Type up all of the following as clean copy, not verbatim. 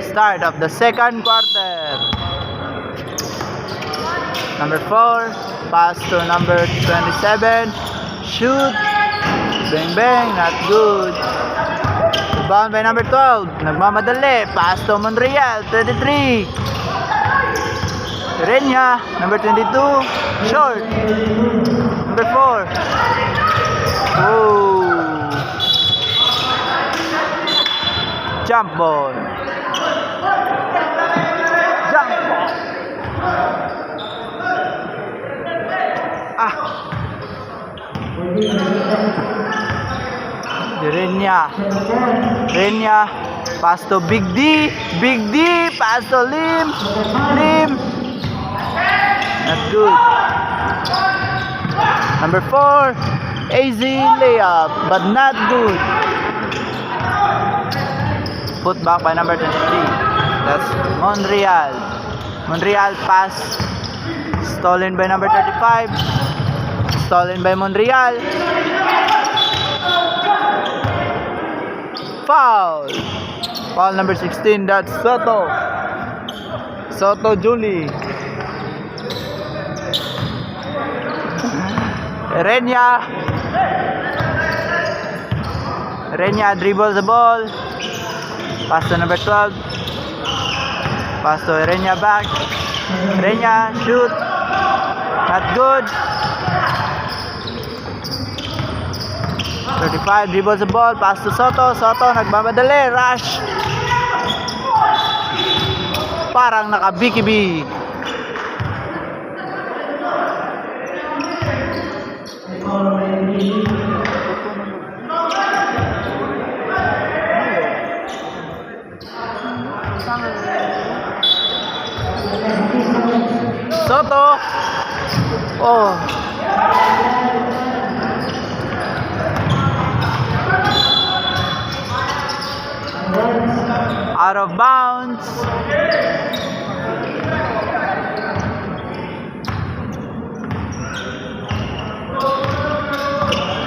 Start of the second quarter. Number 4, pass to number 27. Shoot. Bang bang, not good. Rebound by number 12. Nagmamadali. Pass to Monreal, 23. Renya, number 22. Short. Number 4. Oh. Jump ball. Jump ball. Renya, pass to Big D, pass to Lim, not good. Number 4, AZ layup, but not good. Put back by number 23. That's Monreal. Monreal pass, stolen by number 35. Stolen by Monreal. Foul number 16, that's Soto Julie. Renya dribbles the ball, pass to number 12, pass to Renya back. Renya shoot, not good. 35 dribbles the ball, pass to Soto. Nagmamadali, rush. Parang naka-BKB. Soto. Oh. Out of bounds.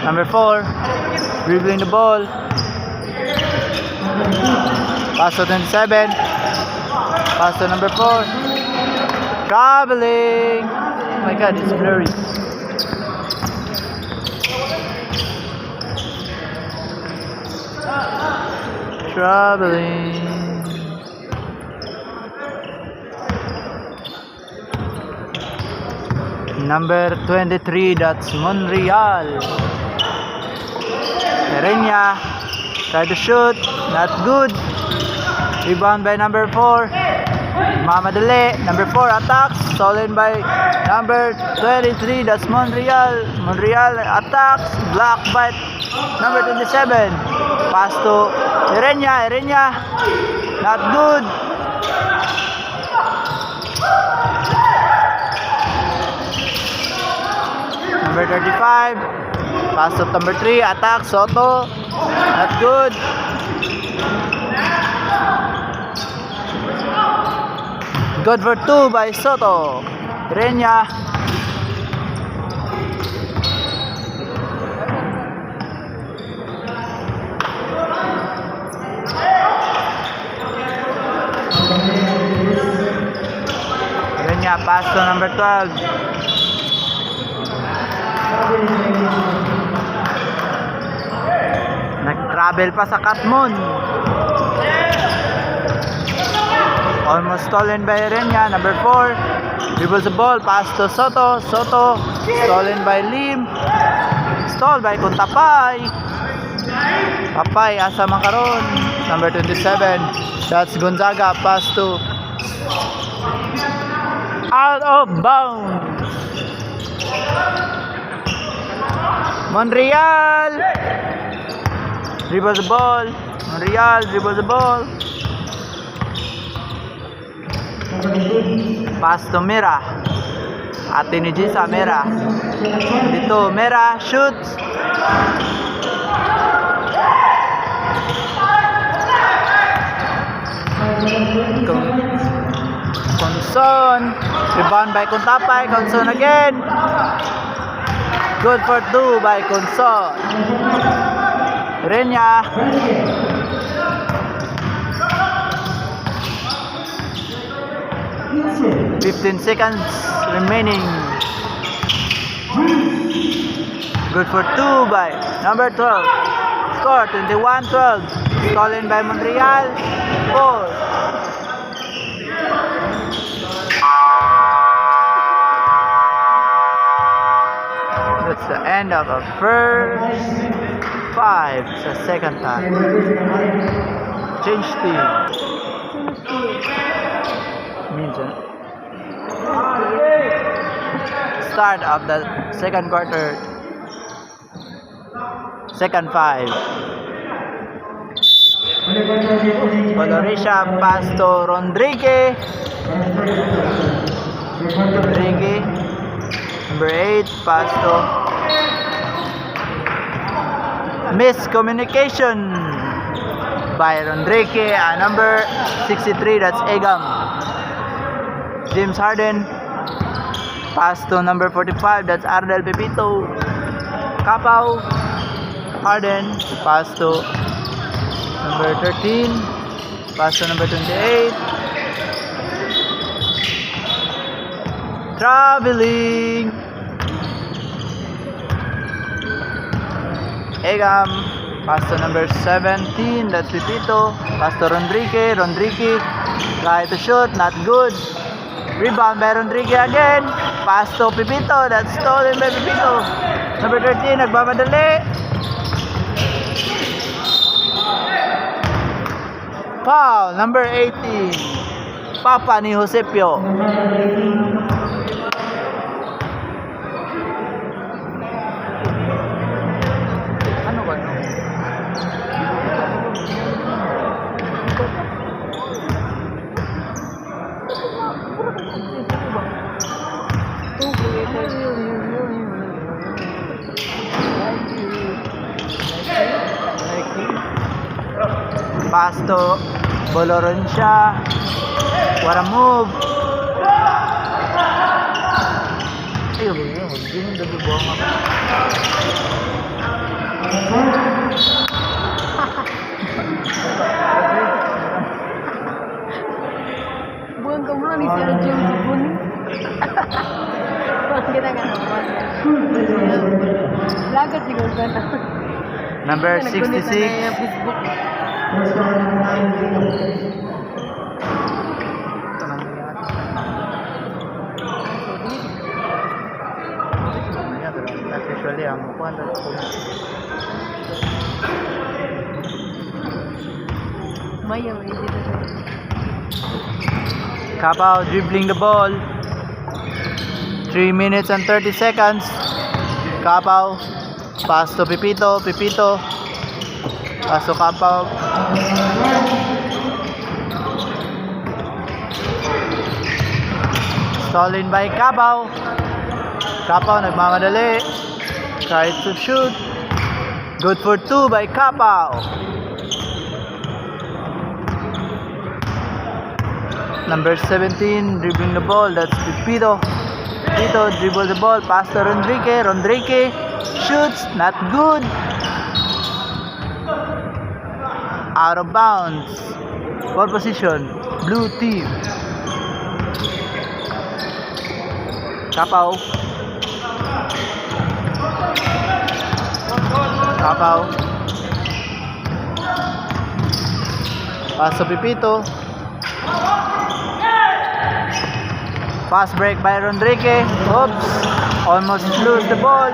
Number 4, dribbling the ball. Pass to 27. Pass to number 4. Traveling. Oh my God, it's blurry. Traveling. Number 23, that's Monreal. Renya try to shoot, not good. Rebound by number 4. Mamadali. Number 4 attacks, stolen by number 23, that's Monreal. Monreal attacks, blocked by number 27. Pass to Renya, not good. Number 35, pass to number 3, attack, Soto, not good. Good for 2 by Soto. Renya. Renya pass to number 12. Nag-travel pa sa Katmon. Almost stolen by Renya. Number 4 dribbles the ball, pass to Soto. Stolen by Lim. Stole by Kuntapay. Papay asa makaron. Number 27, that's Gonzaga. Pass to out of bounds. Monreal dribbles the ball. Pass to Mira. Ate ni Jisa, Mira. Dito, Mira shoots. Conson. Rebound by Kuntapay. Conson again. Good for 2 by Conson. Renya. 15 seconds remaining. Good for 2 by number 12. Score 21-12. Stolen by Montreal. 4. That's the end of the first 5 sa second time. Change team. Minsan. Start of the second quarter. Second 5. Valorisha pass to Rodrigue. Number 8 pass to miscommunication by Rodrigue. Number 63, that's Egam. James Harden pass to number 45, that's Ardel Pepito. Capao. Harden pass to number 13, pass to number 28. Traveling. Egam pass to number 17, that's Pepito. Pass to Rodrigue. Try to shoot, not good. Rebound by Rodrigue again. Pass to Pepito, that's stolen by Pepito. Number 13, nagmamadali. Foul, number 18. Papa ni Josepio. Ano ba? Pass to Valorisha. What a move. Ayaw ba yun? Hindi mo nabibuang ako. Bukan kamu nih sih ada jam sepuluh. Kita kan lagat juga kan. Number 66. Actually, ang kuwan daw ko. Maya may dito. Capao dribbling the ball. 3 minutes and 30 seconds. Capao pass to Pepito. Pass to Capao. Stolen by Capao. Capao nagmamadali. Try to shoot. Good for 2 by Capao. Number 17 dribbling the ball. That's Pepito. Pepito dribble the ball. Pass to Rodrigue. Shoots. Not good. Out of bounds. Ball position. Blue team. Capao. Pass to Pepito. Pass break by Rodrigue. Oops. Almost lose the ball.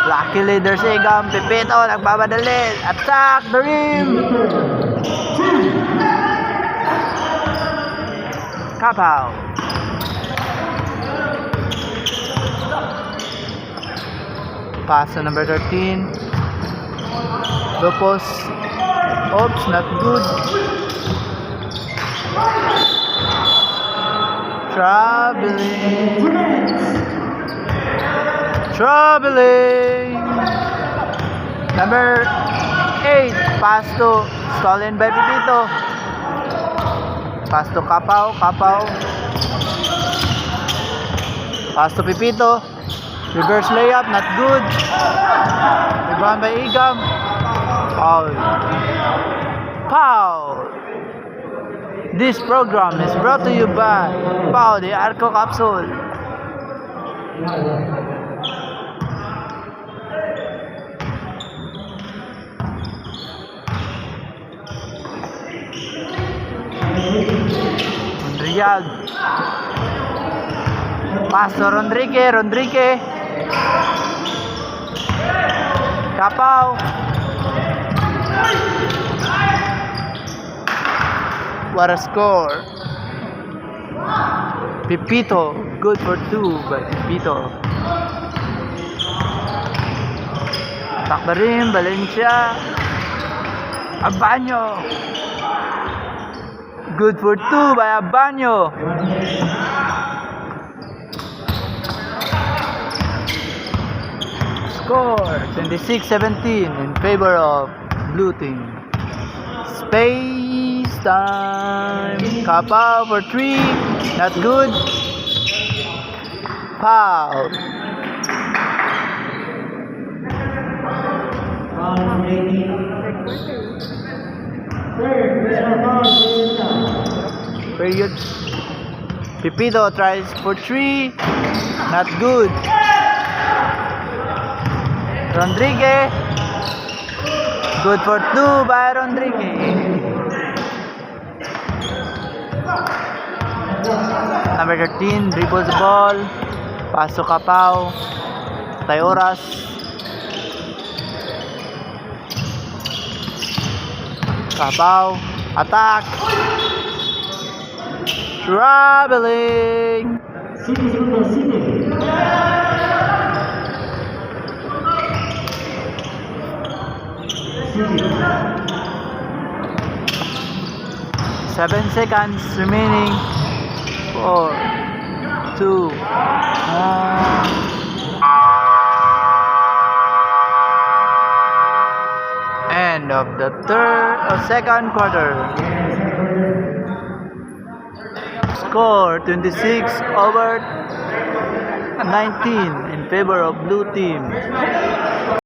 Luckily there's Egam. Pepito nagbabadali. Attack the rim. Capao. Pass to number 13. Lopez. Oops, not good. Troubling. Number 8. Pass to stolen by Pepito. Pass to Capao. Pass to Pepito. Reverse layup, not good. Rebound by Egam. Foul. This program is brought to you by Pao de Arco Capsule. Riyad. Pastor Rodrigue. Capao. What a score. Pipito. Good for 2 by Pipito. Attack the rim. Valencia. Abanyo. Good for 2 by Abanyo. Score 26-17 in favor of blue team. Space time. Kapao for 3. Not good. Foul. Period. Pipito tries for 3. Not good. Rodrigue. Good for 2 by Rodrigue. Number 13 dribbles the ball. Paso Capao. Tayoras. Capao. Attack. Traveling. Seven seconds remaining. 4, 2, 1. End of the second quarter. Score 26/19 in favor of blue team.